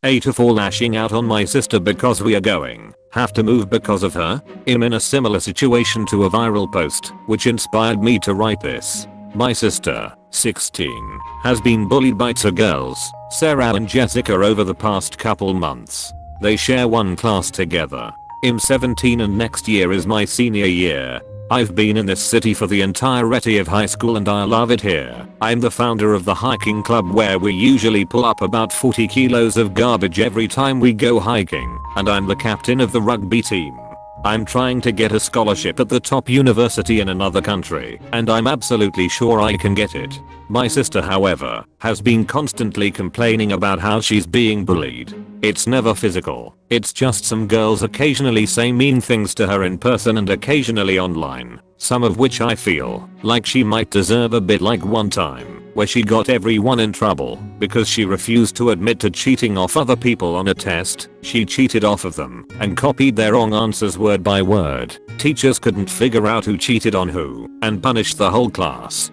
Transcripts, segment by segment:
AITA for lashing out on my sister because we are going have to move because of her. I'm in a similar situation to a viral post which inspired me to write this. My sister, 16, has been bullied by two girls, Sarah and Jessica, over the past couple months. They share one class together. I'm 17 and next year is my senior year. I've been in this city for the entirety of high school and I love it here. I'm the founder of the hiking club where we usually pull up about 40 kilos of garbage every time we go hiking, and I'm the captain of the rugby team. I'm trying to get a scholarship at the top university in another country, and I'm absolutely sure I can get it. My sister, however, has been constantly complaining about how she's being bullied. It's never physical, it's just some girls occasionally say mean things to her in person and occasionally online, some of which I feel like she might deserve, a bit like one time where she got everyone in trouble because she refused to admit to cheating off other people on a test. She cheated off of them and copied their wrong answers word by word. Teachers couldn't figure out who cheated on who and punished the whole class.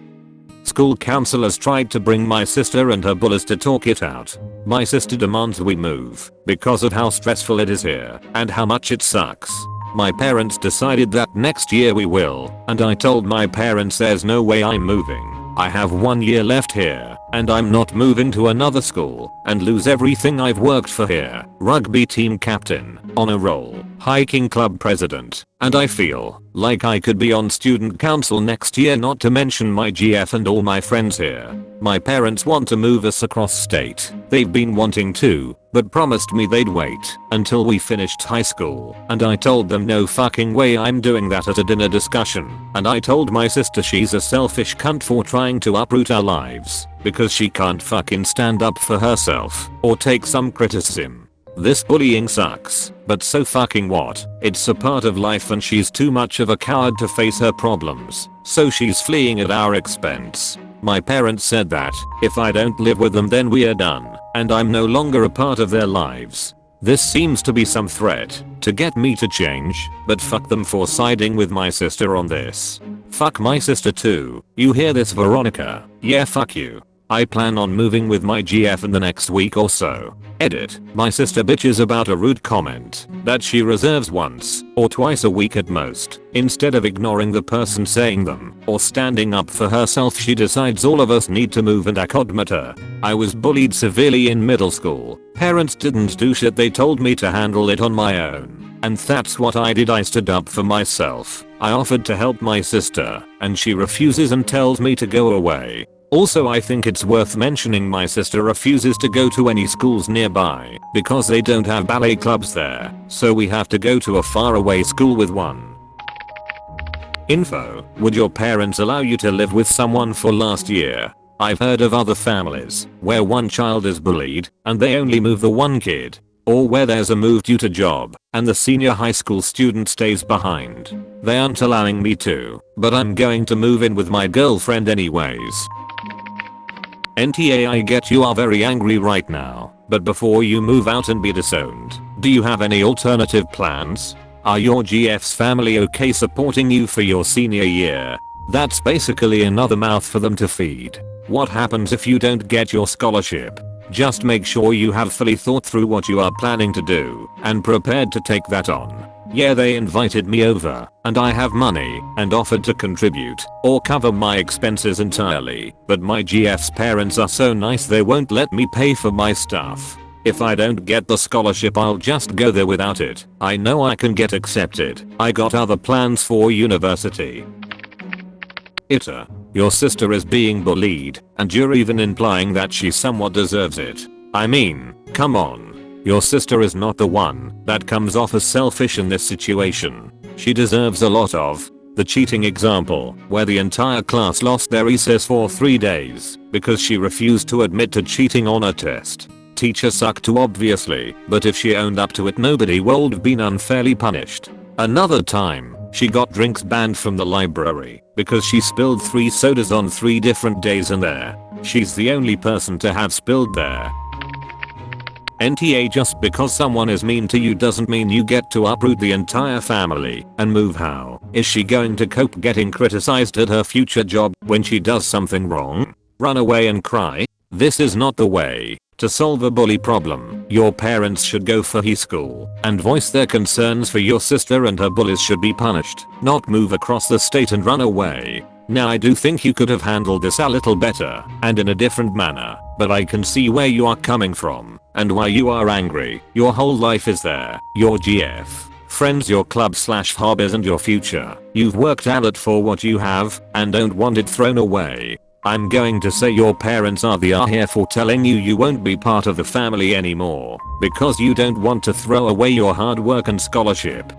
School counselors tried to bring my sister and her bullies to talk it out. My sister demands we move because of how stressful it is here and how much it sucks. My parents decided that next year we will, and I told my parents there's no way I'm moving. I have 1 year left here, and I'm not moving to another school and lose everything I've worked for here. Rugby team captain, honor roll, hiking club president, and I feel like I could be on student council next year, not to mention my GF and all my friends here. My parents want to move us across state. They've been wanting to, but promised me they'd wait until we finished high school, and I told them no fucking way I'm doing that at a dinner discussion, and I told my sister she's a selfish cunt for trying to uproot our lives because she can't fucking stand up for herself or take some criticism. This bullying sucks, but so fucking what? It's a part of life and she's too much of a coward to face her problems, so she's fleeing at our expense. My parents said that if I don't live with them then we are done, and I'm no longer a part of their lives. This seems to be some threat to get me to change, but fuck them for siding with my sister on this. Fuck my sister too. You hear this, Veronica? Yeah, fuck you. I plan on moving with my GF in the next week or so. Edit. My sister bitches about a rude comment that she reserves once or twice a week at most. Instead of ignoring the person saying them or standing up for herself, she decides all of us need to move and accommodate her. I was bullied severely in middle school. Parents didn't do shit, they told me to handle it on my own. And that's what I did. I stood up for myself. I offered to help my sister, and she refuses and tells me to go away. Also, I think it's worth mentioning my sister refuses to go to any schools nearby because they don't have ballet clubs there, so we have to go to a faraway school with one. Info: would your parents allow you to live with someone for last year? I've heard of other families where one child is bullied and they only move the one kid, or where there's a move due to job and the senior high school student stays behind. They aren't allowing me to, but I'm going to move in with my girlfriend anyways. NTA, I get you are very angry right now, but before you move out and be disowned, do you have any alternative plans? Are your GF's family okay supporting you for your senior year? That's basically another mouth for them to feed. What happens if you don't get your scholarship? Just make sure you have fully thought through what you are planning to do and prepared to take that on. Yeah, they invited me over and I have money and offered to contribute or cover my expenses entirely, but my GF's parents are so nice they won't let me pay for my stuff. If I don't get the scholarship, I'll just go there without it. I know I can get accepted. I got other plans for university. AITA, your sister is being bullied and you're even implying that she somewhat deserves it. I mean, come on. Your sister is not the one that comes off as selfish in this situation. She deserves a lot of the cheating example, where the entire class lost their recess for 3 days because she refused to admit to cheating on a test. Teacher sucked too obviously, but if she owned up to it nobody would have been unfairly punished. Another time, she got drinks banned from the library because she spilled 3 sodas on 3 different days in there. She's the only person to have spilled there. NTA, just because someone is mean to you doesn't mean you get to uproot the entire family and move. How is she going to cope getting criticized at her future job when she does something wrong? Run away and cry? This is not the way. To solve a bully problem, your parents should go for high school and voice their concerns for your sister, and her bullies should be punished, not move across the state and run away. Now I do think you could have handled this a little better and in a different manner, but I can see where you are coming from and why you are angry. Your whole life is there, your GF, friends, your club/hobbies, and your future. You've worked hard for what you have and don't want it thrown away. I'm going to say your parents are here for telling you you won't be part of the family anymore because you don't want to throw away your hard work and scholarship.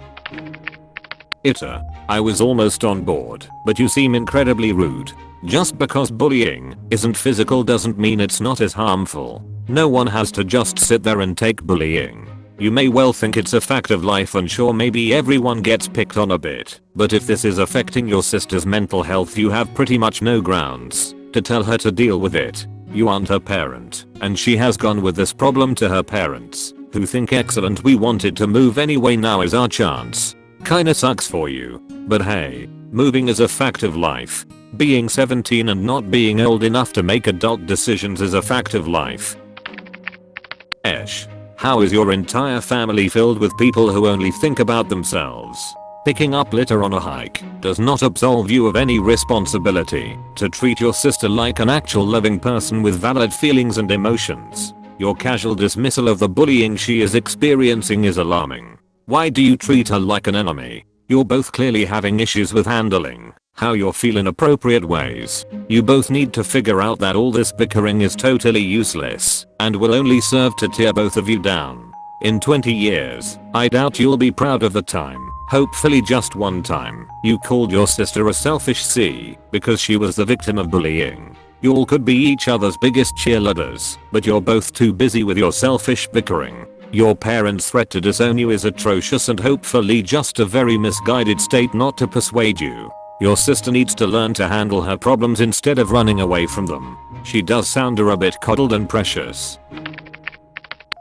AITA. I was almost on board, but you seem incredibly rude. Just because bullying isn't physical doesn't mean it's not as harmful. No one has to just sit there and take bullying. You may well think it's a fact of life, and sure, maybe everyone gets picked on a bit, but if this is affecting your sister's mental health, you have pretty much no grounds to tell her to deal with it. You aren't her parent, and she has gone with this problem to her parents, who think excellent, we wanted to move anyway, now is our chance. Kinda sucks for you, but hey, moving is a fact of life. Being 17 and not being old enough to make adult decisions is a fact of life. How is your entire family filled with people who only think about themselves? Picking up litter on a hike does not absolve you of any responsibility to treat your sister like an actual loving person with valid feelings and emotions. Your casual dismissal of the bullying she is experiencing is alarming. Why do you treat her like an enemy? You're both clearly having issues with handling how you feel in appropriate ways. You both need to figure out that all this bickering is totally useless and will only serve to tear both of you down. In 20 years, I doubt you'll be proud of the time, hopefully just one time, you called your sister a selfish C because she was the victim of bullying. You all could be each other's biggest cheerleaders, but you're both too busy with your selfish bickering. Your parents' threat to disown you is atrocious and hopefully just a very misguided state not to persuade you. Your sister needs to learn to handle her problems instead of running away from them. She does sound a bit coddled and precious.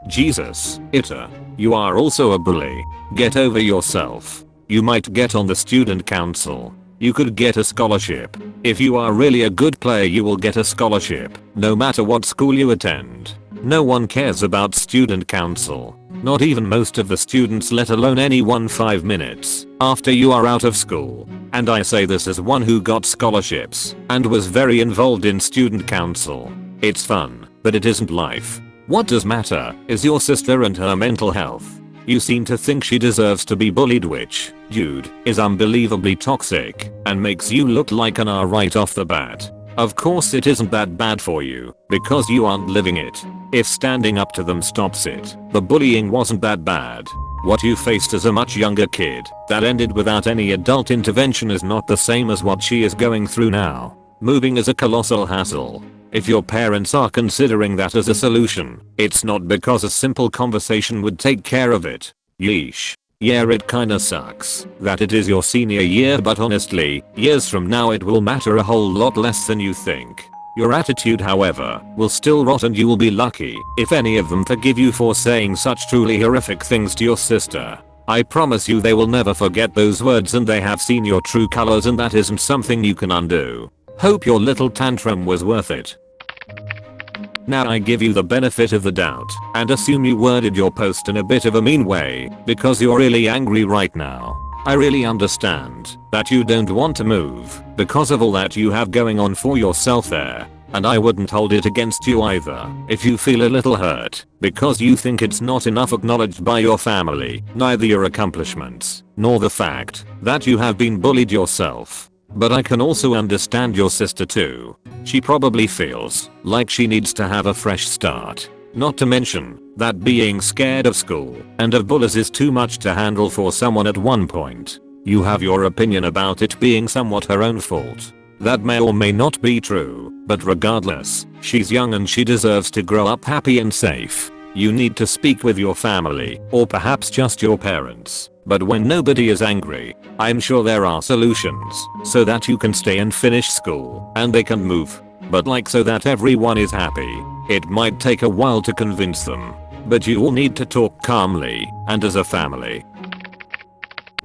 Jesus, AITA. You are also a bully. Get over yourself. You might get on the student council. You could get a scholarship. If you are really a good player, you will get a scholarship, no matter what school you attend. No one cares about student council. Not even most of the students, let alone anyone 5 minutes after you are out of school. And I say this as one who got scholarships and was very involved in student council. It's fun, but it isn't life. What does matter is your sister and her mental health. You seem to think she deserves to be bullied, which, dude, is unbelievably toxic and makes you look like an R right off the bat. Of course it isn't that bad for you, because you aren't living it. If standing up to them stops it, the bullying wasn't that bad. What you faced as a much younger kid that ended without any adult intervention is not the same as what she is going through now. Moving is a colossal hassle. If your parents are considering that as a solution, it's not because a simple conversation would take care of it. Yeesh. Yeah, it kinda sucks that it is your senior year, but honestly, years from now it will matter a whole lot less than you think. Your attitude, however, will still rot, and you will be lucky if any of them forgive you for saying such truly horrific things to your sister. I promise you they will never forget those words, and they have seen your true colors, and that isn't something you can undo. Hope your little tantrum was worth it. Now I give you the benefit of the doubt and assume you worded your post in a bit of a mean way because you're really angry right now. I really understand that you don't want to move because of all that you have going on for yourself there, and I wouldn't hold it against you either if you feel a little hurt because you think it's not enough acknowledged by your family, neither your accomplishments nor the fact that you have been bullied yourself. But I can also understand your sister too. She probably feels like she needs to have a fresh start. Not to mention that being scared of school and of bullies is too much to handle for someone at one point. You have your opinion about it being somewhat her own fault. That may or may not be true, but regardless, she's young and she deserves to grow up happy and safe. You need to speak with your family, or perhaps just your parents. But when nobody is angry, I'm sure there are solutions so that you can stay and finish school and they can move. But like so that everyone is happy. It might take a while to convince them, but you all need to talk calmly and as a family.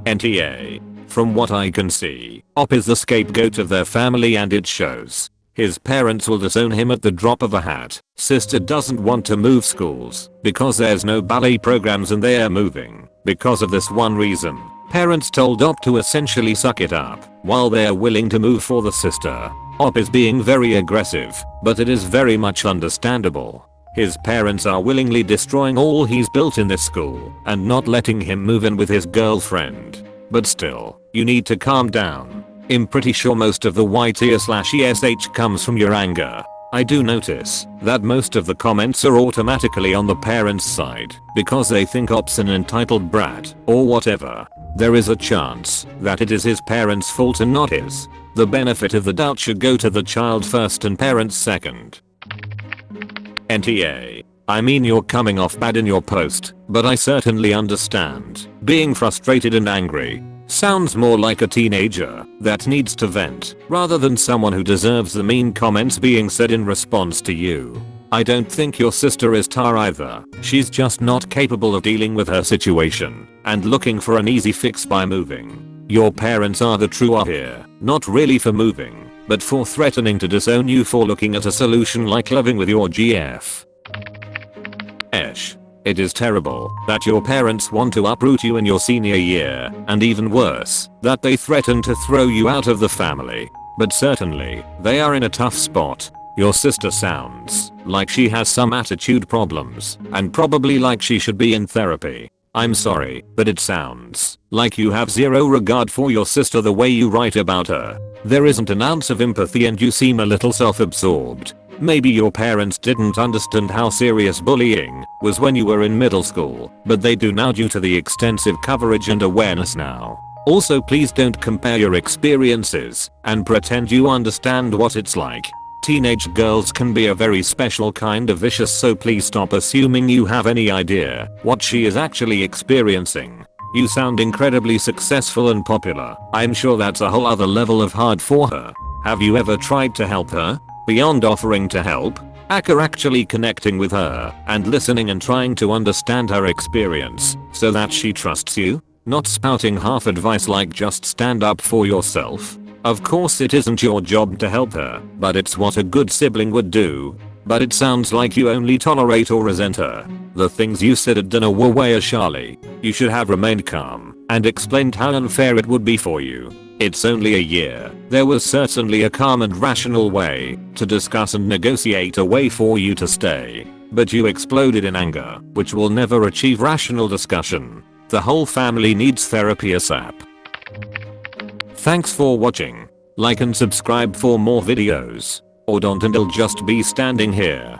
NTA. From what I can see, Op is the scapegoat of their family, and it shows. His parents will disown him at the drop of a hat. Sister doesn't want to move schools because there's no ballet programs and they're moving. Because of this one reason, parents told Op to essentially suck it up while they're willing to move for the sister. Op is being very aggressive, but it is very much understandable. His parents are willingly destroying all he's built in this school and not letting him move in with his girlfriend. But still, you need to calm down. I'm pretty sure most of the YT/ESH comes from your anger. I do notice that most of the comments are automatically on the parents' side because they think Op's an entitled brat or whatever. There is a chance that it is his parents' fault and not his. The benefit of the doubt should go to the child first and parents second. NTA. I mean, you're coming off bad in your post, but I certainly understand being frustrated and angry. Sounds more like a teenager that needs to vent rather than someone who deserves the mean comments being said in response to you. I don't think your sister is tar either. She's just not capable of dealing with her situation and looking for an easy fix by moving. Your parents are the true op here, not really for moving, but for threatening to disown you for looking at a solution like living with your GF. It is terrible that your parents want to uproot you in your senior year, and even worse, that they threaten to throw you out of the family. But certainly, they are in a tough spot. Your sister sounds like she has some attitude problems, and probably like she should be in therapy. I'm sorry, but it sounds like you have zero regard for your sister the way you write about her. There isn't an ounce of empathy and you seem a little self-absorbed. Maybe your parents didn't understand how serious bullying was when you were in middle school, but they do now due to the extensive coverage and awareness now. Also, please don't compare your experiences and pretend you understand what it's like. Teenage girls can be a very special kind of vicious, so please stop assuming you have any idea what she is actually experiencing. You sound incredibly successful and popular. I'm sure that's a whole other level of hard for her. Have you ever tried to help her? Beyond offering to help, are actually connecting with her and listening and trying to understand her experience so that she trusts you? Not spouting half advice like just stand up for yourself. Of course it isn't your job to help her, but it's what a good sibling would do. But it sounds like you only tolerate or resent her. The things you said at dinner were way Charlie. You should have remained calm and explained how unfair it would be for you. It's only a year. There was certainly a calm and rational way to discuss and negotiate a way for you to stay. But you exploded in anger, which will never achieve rational discussion. The whole family needs therapy ASAP. Thanks for watching. Like and subscribe for more videos. Or don't and I'll just be standing here